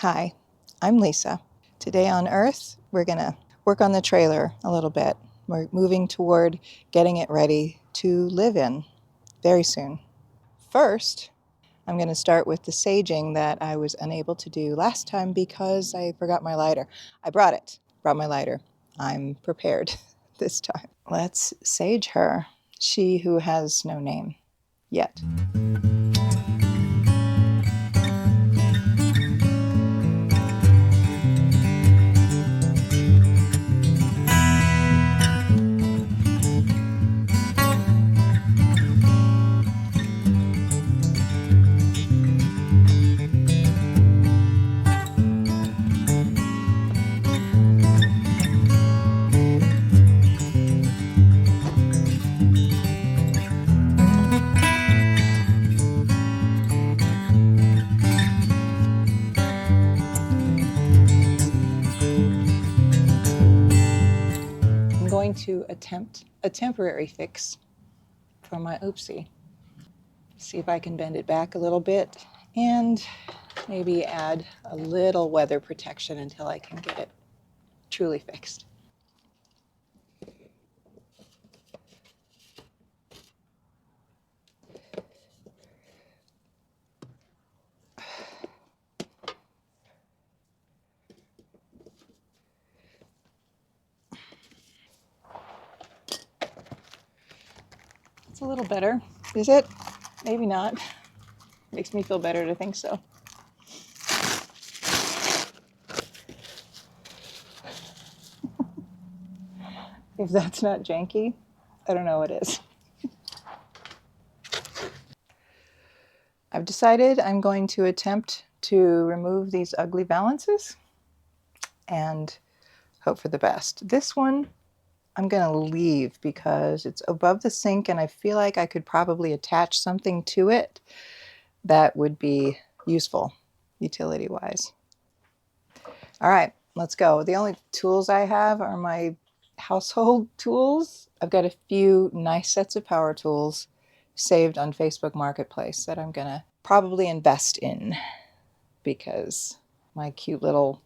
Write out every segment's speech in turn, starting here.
Hi, I'm Lisa. Today on Earth, we're going to work on the trailer a little bit. We're moving toward getting it ready to live in very soon. First, I'm going to start with the saging that I was unable to do last time because I forgot my lighter. I brought my lighter. I'm prepared this time. Let's sage her, she who has no name yet. I'm going to attempt a temporary fix for my oopsie. See if I can bend it back a little bit and maybe add a little weather protection until I can get it truly fixed. It's a little better. Is it? Maybe not. Makes me feel better to think so. If that's not janky, I don't know what is. I've decided I'm going to attempt to remove these ugly balances and hope for the best. This one I'm going to leave because it's above the sink and I feel like I could probably attach something to it that would be useful utility-wise. All right, let's go. The only tools I have are my household tools. I've got a few nice sets of power tools saved on Facebook Marketplace that I'm gonna probably invest in because my cute little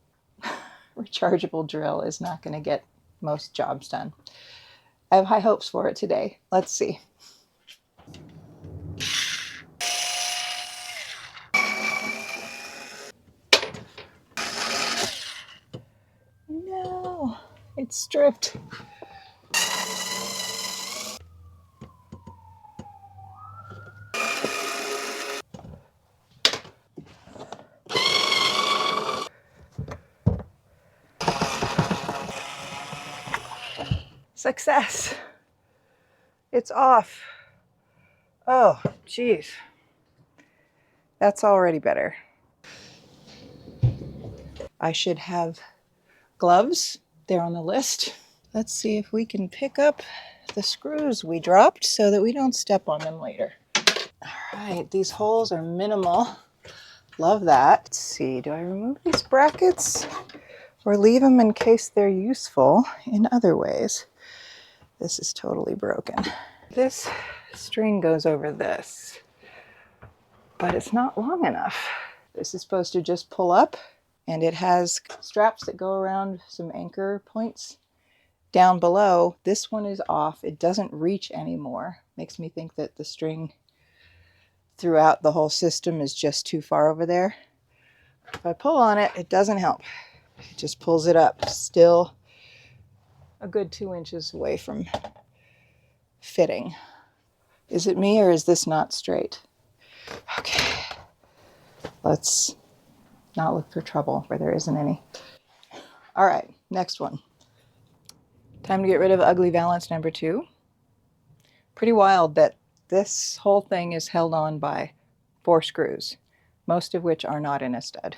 rechargeable drill is not gonna get most jobs done. I have high hopes for it today. Let's see. No, it's stripped. Success. It's off. Oh, geez. That's already better. I should have gloves. They're on the list. Let's see if we can pick up the screws we dropped so that we don't step on them later. All right, these holes are minimal. Love that. Let's see, do I remove these brackets or leave them in case they're useful in other ways? This is totally broken. This string goes over this, but it's not long enough. This is supposed to just pull up, and it has straps that go around some anchor points down below. This one is off. It doesn't reach anymore. Makes me think that the string throughout the whole system is just too far over there. If I pull on it, it doesn't help. It just pulls it up. Still a good 2 inches away from fitting. Is it me or is this not straight? Okay. Let's not look for trouble where there isn't any. All right, next one. Time to get rid of ugly valance number 2. Pretty wild that this whole thing is held on by 4 screws, most of which are not in a stud.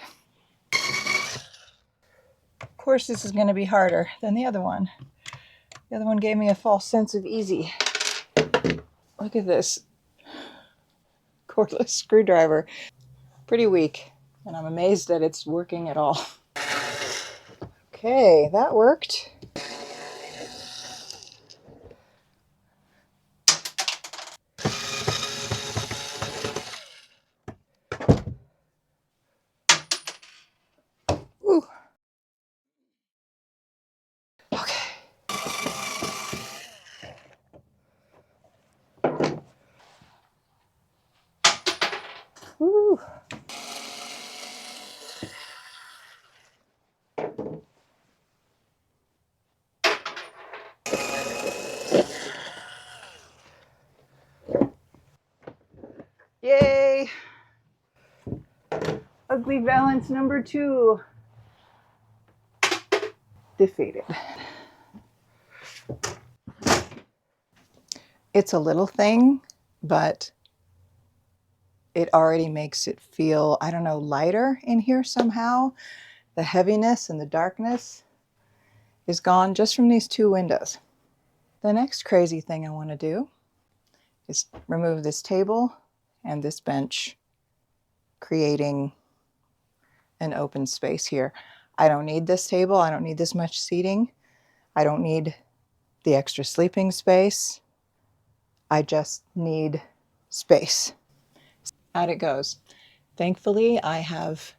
Of course, this is going to be harder than the other one. The other one gave me a false sense of easy. Look at this cordless screwdriver. Pretty weak, and I'm amazed that it's working at all. Okay, that worked. Ugly balance number 2 defeated. It's a little thing, but it already makes it feel, I don't know, lighter in here somehow. The heaviness and the darkness is gone just from these 2 windows. The next crazy thing I want to do is remove this table and this bench, creating an open space here. I don't need this table. I don't need this much seating. I don't need the extra sleeping space. I just need space. Out it goes. Thankfully, I have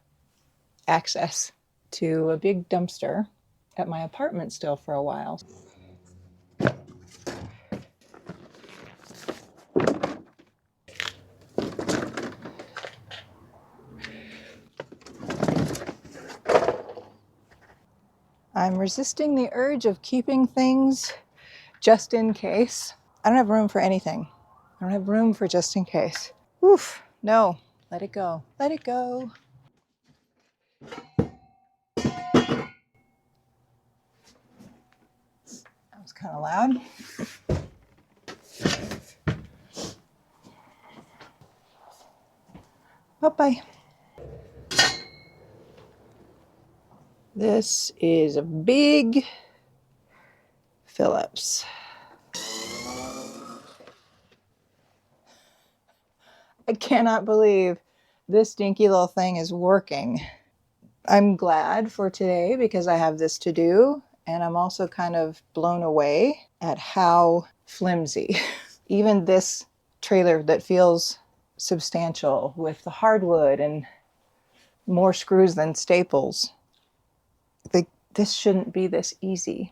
access to a big dumpster at my apartment still for a while. I'm resisting the urge of keeping things just in case. I don't have room for anything. I don't have room for just in case. Oof, no, let it go. Let it go. That was kind of loud. Bye-bye. This is a big Phillips. I cannot believe this dinky little thing is working. I'm glad for today because I have this to do, and I'm also kind of blown away at how flimsy. Even this trailer that feels substantial with the hardwood and more screws than staples, this shouldn't be this easy.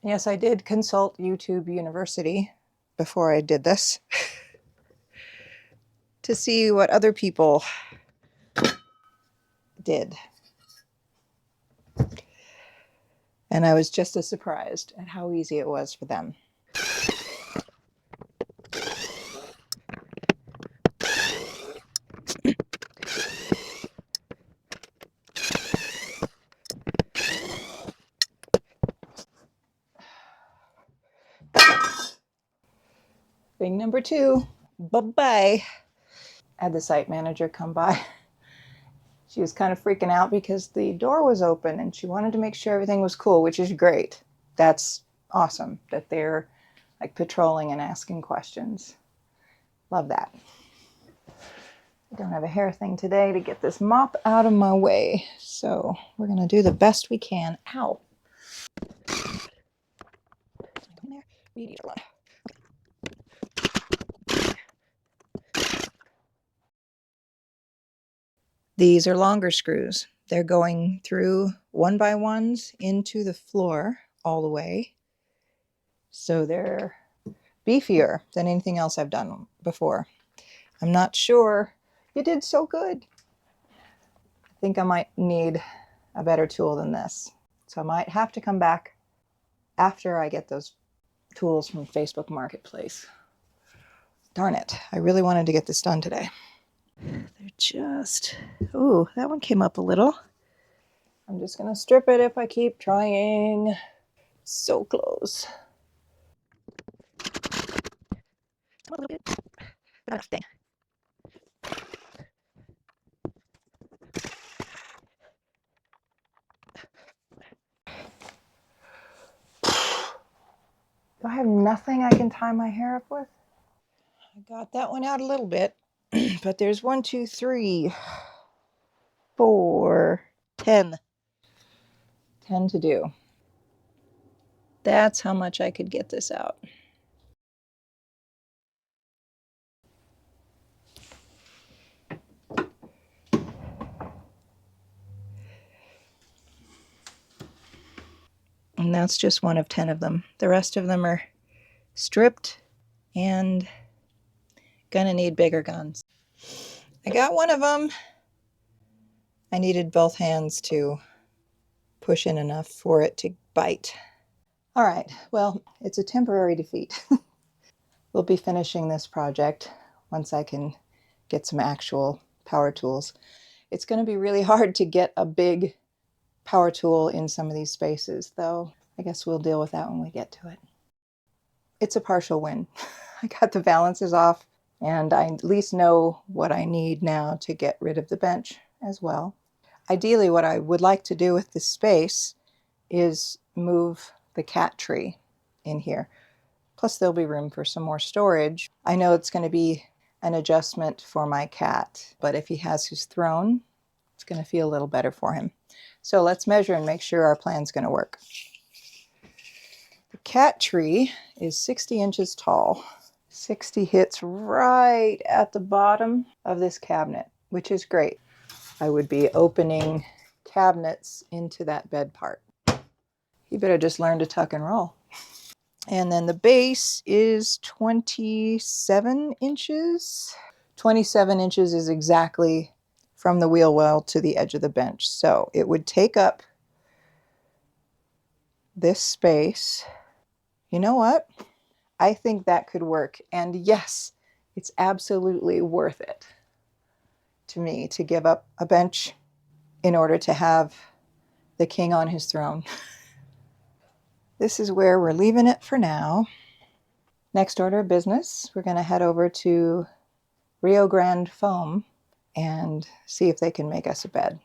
Yes, I did consult YouTube University before I did this to see what other people did. And I was just as surprised at how easy it was for them. Thing number 2, bye-bye. I had the site manager come by. She was kind of freaking out because the door was open and she wanted to make sure everything was cool, which is great. That's awesome that they're like patrolling and asking questions. Love that. I don't have a hair thing today to get this mop out of my way, so we're going to do the best we can. Ow. We need a lot. These are longer screws. They're going through 1x1s into the floor all the way. So they're beefier than anything else I've done before. I'm not sure. You did so good. I think I might need a better tool than this. So I might have to come back after I get those tools from Facebook Marketplace. Darn it. I really wanted to get this done today. They're just... Ooh, that one came up a little. I'm just going to strip it if I keep trying. So close. A little bit. Not enough, dang. Do I have nothing I can tie my hair up with? I got that one out a little bit, but there's 1, 2, 3, 4, 10. 10 to do. That's how much I could get this out. And that's just one of 10 of them. The rest of them are stripped and gonna need bigger guns. I got one of them. I needed both hands to push in enough for it to bite. All right, well, it's a temporary defeat. We'll be finishing this project once I can get some actual power tools. It's going to be really hard to get a big power tool in some of these spaces, though I guess we'll deal with that when we get to it. It's a partial win. I got the balances off, and I at least know what I need now to get rid of the bench as well. Ideally, what I would like to do with this space is move the cat tree in here. Plus, there'll be room for some more storage. I know it's going to be an adjustment for my cat, but if he has his throne, it's going to feel a little better for him. So let's measure and make sure our plan's going to work. The cat tree is 60 inches tall. 60 hits right at the bottom of this cabinet, which is great. I would be opening cabinets into that bed part. You better just learn to tuck and roll. And then the base is 27 inches. 27 inches is exactly from the wheel well to the edge of the bench. So it would take up this space. You know what? I think that could work. And yes, it's absolutely worth it to me to give up a bench in order to have the king on his throne. This is where we're leaving it for now. Next order of business, we're going to head over to Rio Grande Foam and see if they can make us a bed.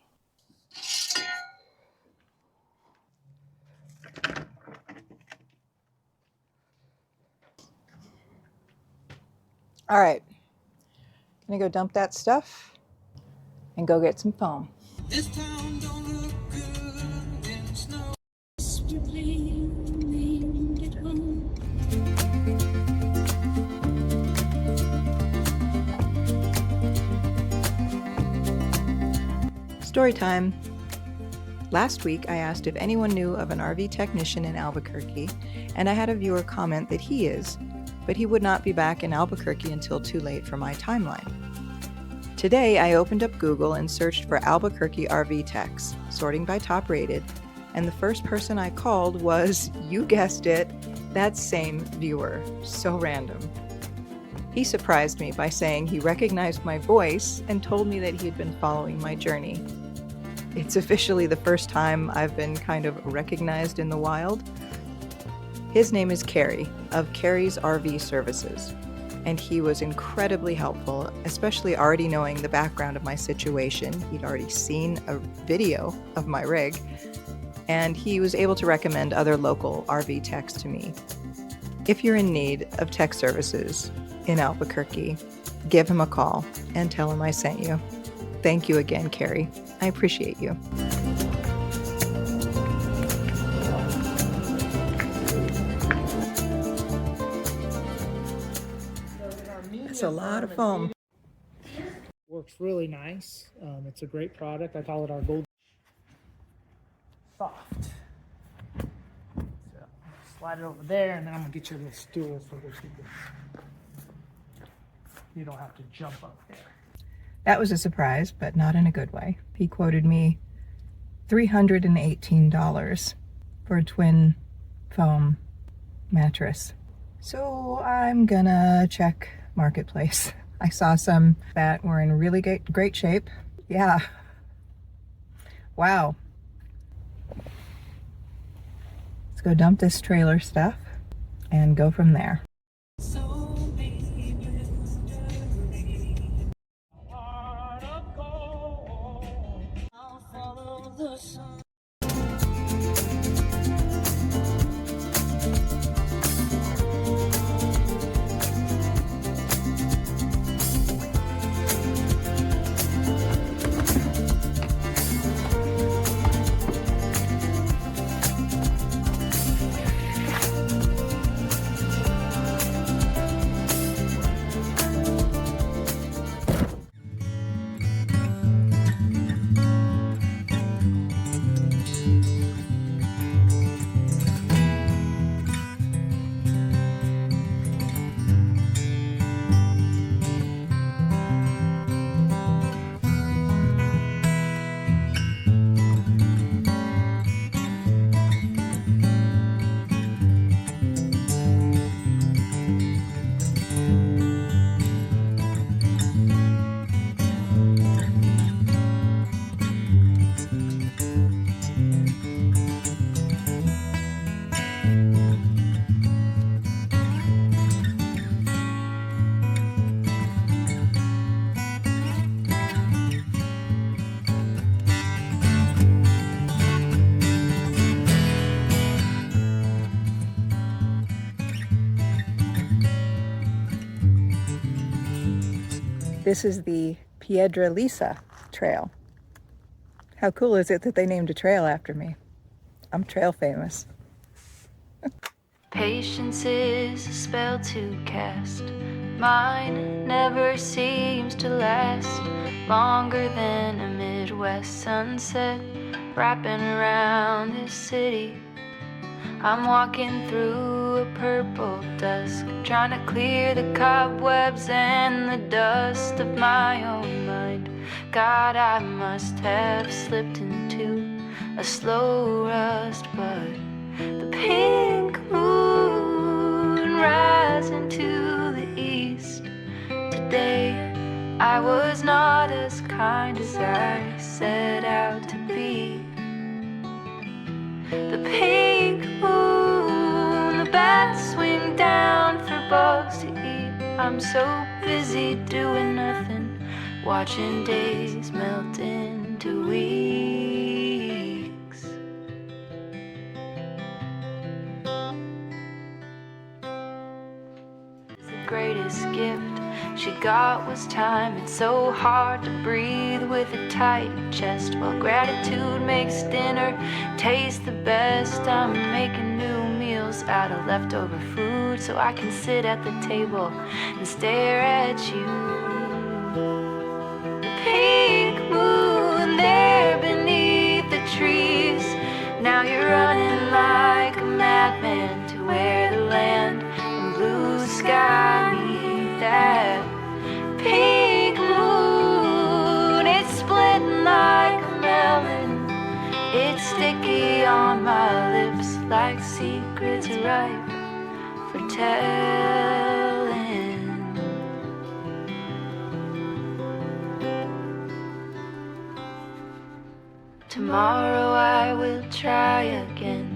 All right, gonna go dump that stuff and go get some foam. This town don't look good in snow. Story time. Last week, I asked if anyone knew of an RV technician in Albuquerque, and I had a viewer comment that he is, but he would not be back in Albuquerque until too late for my timeline. Today, I opened up Google and searched for Albuquerque RV techs, sorting by top rated, and the first person I called was, you guessed it, that same viewer. So random. He surprised me by saying he recognized my voice and told me that he had been following my journey. It's officially the first time I've been kind of recognized in the wild. His name is Carrie, of Carrie's RV Services, and he was incredibly helpful, especially already knowing the background of my situation. He'd already seen a video of my rig, and he was able to recommend other local RV techs to me. If you're in need of tech services in Albuquerque, give him a call and tell him I sent you. Thank you again, Carrie. I appreciate you. That's a lot of foam. Works really nice. It's a great product. I call it our gold soft. So slide it over there, and then I'm gonna get you a little stool so that you don't have to jump up there. That was a surprise, but not in a good way. He quoted me $318 for a twin foam mattress. So I'm gonna check Marketplace. I saw some that were in really great shape. Yeah. Wow. Let's go dump this trailer stuff and go from there. This is the Piedra Lisa Trail. How cool is it that they named a trail after me? I'm trail famous. Patience is a spell to cast. Mine never seems to last longer than a Midwest sunset wrapping around this city. I'm walking through a purple dusk, trying to clear the cobwebs and the dust of my own mind. God, I must have slipped into a slow rust, but the pink moon rising to the east. Today I was not as kind as I set out to be. The pink moon, the bats swing down for bugs to eat. I'm so busy doing nothing, watching days melt into weeks. The greatest gift she got was time. It's so hard to breathe with a tight chest, while gratitude makes dinner taste the best. I'm making new meals out of leftover food so I can sit at the table and stare at you. The pink moon there beneath the trees. Now you're running like a madman to where the land and blue sky meet. That pink moon, it's splitting like a melon. It's sticky on my lips like secrets ripe for telling. Tomorrow I will try again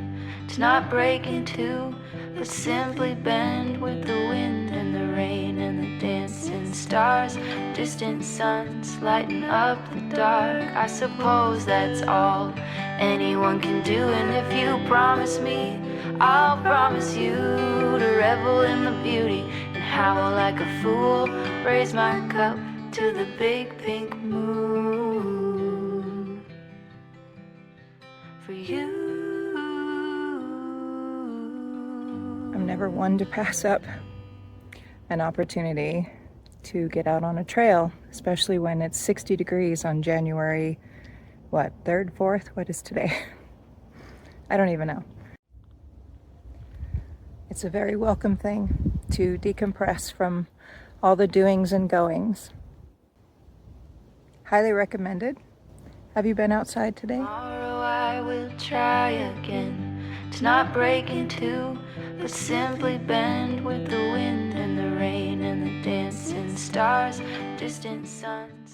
to not break in two, but simply bend with the wind and the rain and the dancing stars. Distant suns lighten up the dark. I suppose that's all anyone can do. And if you promise me, I'll promise you to revel in the beauty and howl like a fool. Raise my cup to the big pink moon for you. I'm never one to pass up an opportunity to get out on a trail, especially when it's 60 degrees on January, 3rd, 4th? What is today? I don't even know. It's a very welcome thing to decompress from all the doings and goings. Highly recommended. Have you been outside today? Tomorrow I will try again to not break in two, but simply bend with the wind and the rain and the dancing stars. Distant suns